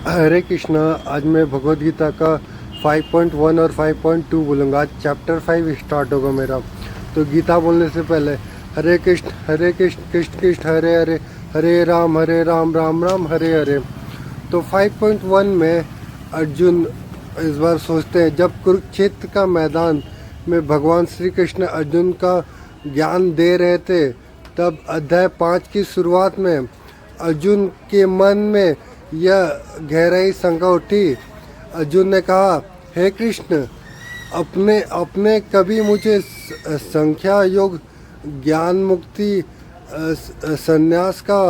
हरे कृष्णा। आज मैं भगवत गीता का 5.1 और 5.2 बोलूँगा। आज चैप्टर 5 स्टार्ट होगा मेरा। तो गीता बोलने से पहले हरे कृष्ण कृष्ण कृष्ण हरे हरे, हरे राम राम राम हरे हरे। तो 5.1 में अर्जुन इस बार सोचते हैं, जब कुरुक्षेत्र का मैदान में भगवान श्री कृष्ण अर्जुन का ज्ञान दे रहे थे, तब अध्याय 5 की शुरुआत में अर्जुन के मन में यह गहराई शंका उठी। अर्जुन ने कहा, हे कृष्ण, अपने अपने कभी मुझे संख्या योग ज्ञान मुक्ति संन्यास का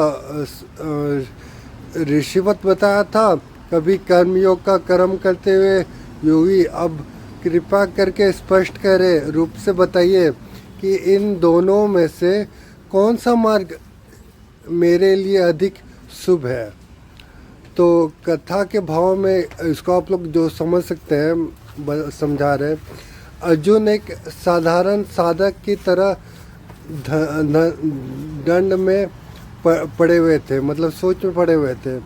ऋषिवत बताया था, कभी कर्म योग का कर्म करते हुए योगी। अब कृपा करके स्पष्ट करे रूप से बताइए कि इन दोनों में से कौन सा मार्ग मेरे लिए अधिक शुभ है। तो कथा के भाव में इसको आप लोग जो समझ सकते हैं समझा रहे। अर्जुन एक साधारण साधक की तरह दंड में पड़े हुए थे, मतलब सोच में पड़े हुए थे।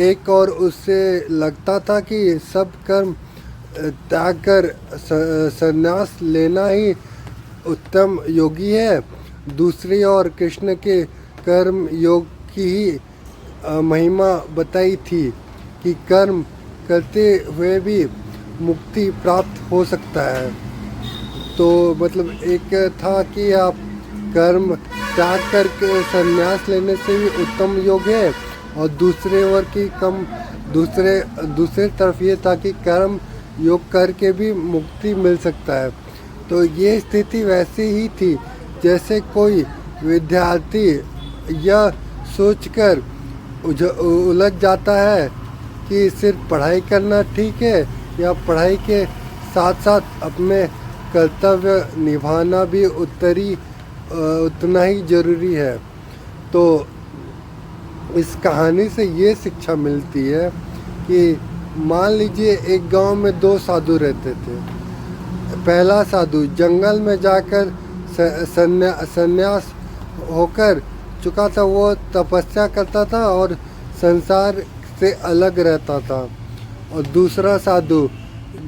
एक और उससे लगता था कि सब कर्म त्याग कर संन्यास लेना ही उत्तम योगी है। दूसरी ओर कृष्ण के कर्म योग की ही महिमा बताई थी कि कर्म करते हुए भी मुक्ति प्राप्त हो सकता है। तो मतलब एक था कि आप कर्म त्याग करके संन्यास लेने से भी उत्तम योग है, और दूसरे ओर की दूसरे तरफ ये था कि कर्म योग करके भी मुक्ति मिल सकता है। तो ये स्थिति वैसी ही थी जैसे कोई विद्यार्थी यह सोचकर उलझ जाता है कि सिर्फ पढ़ाई करना ठीक है या पढ़ाई के साथ साथ अपने कर्तव्य निभाना भी उतना ही ज़रूरी है। तो इस कहानी से ये शिक्षा मिलती है कि मान लीजिए एक गांव में दो साधु रहते थे। पहला साधु जंगल में जाकर संन्यास होकर चुका था, वो तपस्या करता था और संसार से अलग रहता था। और दूसरा साधु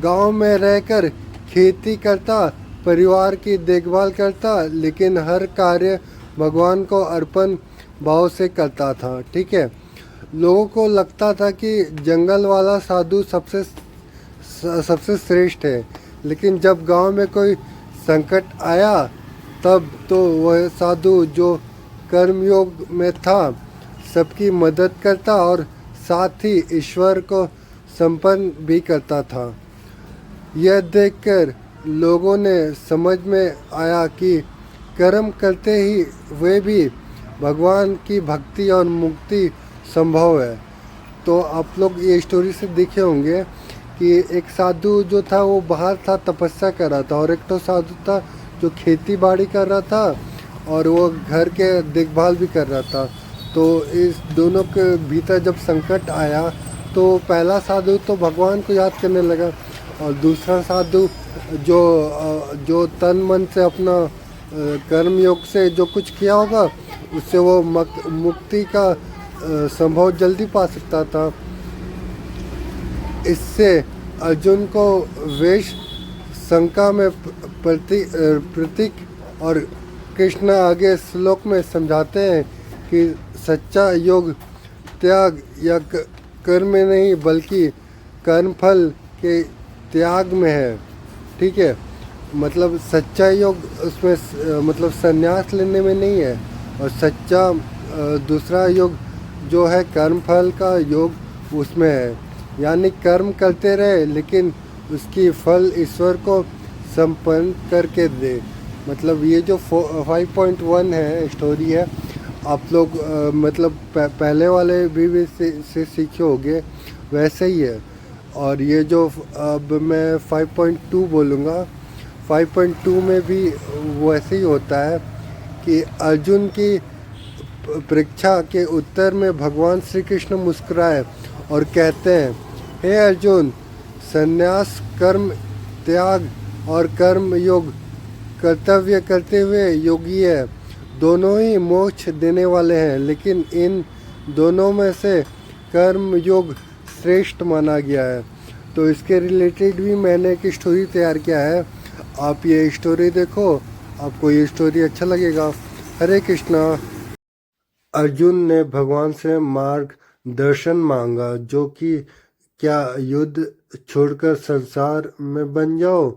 गांव में रहकर खेती करता, परिवार की देखभाल करता, लेकिन हर कार्य भगवान को अर्पण भाव से करता था। ठीक है। लोगों को लगता था कि जंगल वाला साधु सबसे श्रेष्ठ है, लेकिन जब गांव में कोई संकट आया तब तो वह साधु जो कर्मयोग में था सबकी मदद करता और साथ ही ईश्वर को संपन्न भी करता था। यह देखकर लोगों ने समझ में आया कि कर्म करते ही वे भी भगवान की भक्ति और मुक्ति संभव है। तो आप लोग ये स्टोरी से देखे होंगे कि एक साधु जो था वो बाहर था, तपस्या कर रहा था, और एक तो साधु था जो खेती बाड़ी कर रहा था और वो घर के देखभाल भी कर रहा था। तो इस दोनों के भीतर जब संकट आया तो पहला साधु तो भगवान को याद करने लगा, और दूसरा साधु जो तन मन से अपना कर्म योग से जो कुछ किया होगा उससे वो मुक्ति का संभव जल्दी पा सकता था। इससे अर्जुन को वेश शंका में प्रतीक और कृष्ण आगे श्लोक में समझाते हैं कि सच्चा योग त्याग या कर्म में नहीं बल्कि कर्मफल के त्याग में है। ठीक है। मतलब सच्चा योग उसमें मतलब संन्यास लेने में नहीं है, और सच्चा दूसरा योग जो है कर्मफल का योग उसमें है। यानी कर्म करते रहे लेकिन उसकी फल ईश्वर को संपन्न करके दे। मतलब ये जो 5.1 है स्टोरी है, आप लोग मतलब पहले वाले भी से सीखे होंगे वैसे ही है। और ये जो अब मैं 5.2 बोलूँगा, 5.2 में भी वैसे ही होता है कि अर्जुन की परीक्षा के उत्तर में भगवान श्री कृष्ण मुस्कुराए और कहते हैं, हे अर्जुन, संन्यास कर्म त्याग और कर्म योग कर्तव्य करते हुए योगी है। दोनों ही मोक्ष देने वाले हैं, लेकिन इन दोनों में से कर्म योग श्रेष्ठ माना गया है। तो इसके रिलेटेड भी मैंने एक स्टोरी तैयार किया है, आप ये स्टोरी देखो, आपको ये स्टोरी अच्छा लगेगा। हरे कृष्णा। अर्जुन ने भगवान से मार्गदर्शन मांगा, जो कि क्या युद्ध छोड़कर संसार में बन जाओ,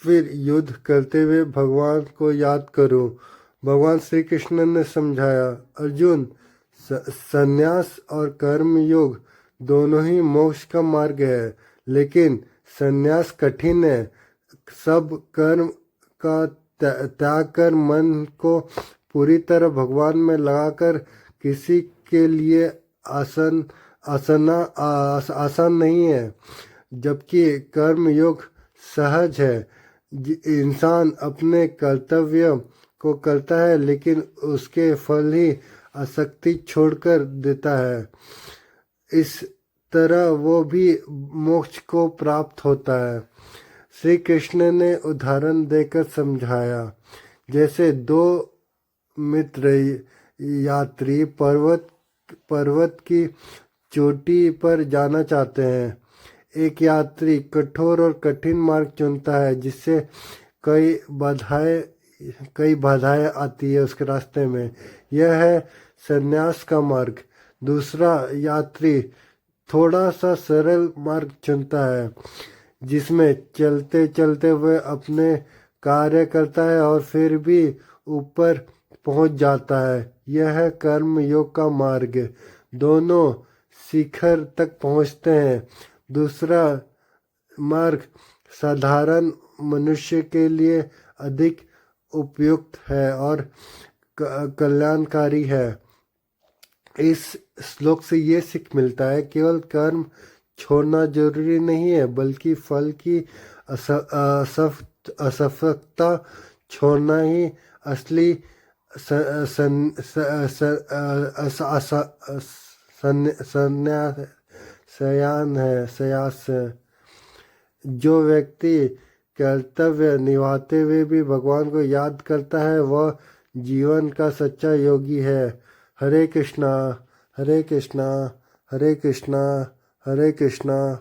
फिर युद्ध करते हुए भगवान को याद करो। भगवान श्री कृष्ण ने समझाया, अर्जुन, संन्यास और कर्म योग दोनों ही मोक्ष का मार्ग है, लेकिन संन्यास कठिन है। सब कर्म का त्याग कर मन को पूरी तरह भगवान में लगाकर किसी के लिए आसान नहीं है, जबकि कर्म योग सहज है। इंसान अपने कर्तव्य को करता है, लेकिन उसके फल ही आसक्ति छोड़कर देता है। इस तरह वो भी मोक्ष को प्राप्त होता है। श्री कृष्ण ने उदाहरण देकर समझाया, जैसे दो मित्र यात्री पर्वत की चोटी पर जाना चाहते हैं। एक यात्री कठोर और कठिन मार्ग चुनता है, जिससे कई बाधाएं आती है उसके रास्ते में। यह है संन्यास का मार्ग। दूसरा यात्री थोड़ा सा सरल मार्ग चुनता है, जिसमें चलते चलते वह अपने कार्य करता है और फिर भी ऊपर पहुंच जाता है। यह है कर्म योग का मार्ग। दोनों शिखर तक पहुंचते हैं। दूसरा मार्ग साधारण मनुष्य के लिए अधिक उपयुक्त है और कल्याणकारी है। इस श्लोक से ये सीख मिलता है, केवल कर्म छोड़ना जरूरी नहीं है, बल्कि फल की असफलता छोड़ना ही असली संन्यास है। जो व्यक्ति कर्तव्य निभाते हुए भी भगवान को याद करता है, वह जीवन का सच्चा योगी है। हरे कृष्णा, हरे कृष्णा, हरे कृष्णा, हरे कृष्णा।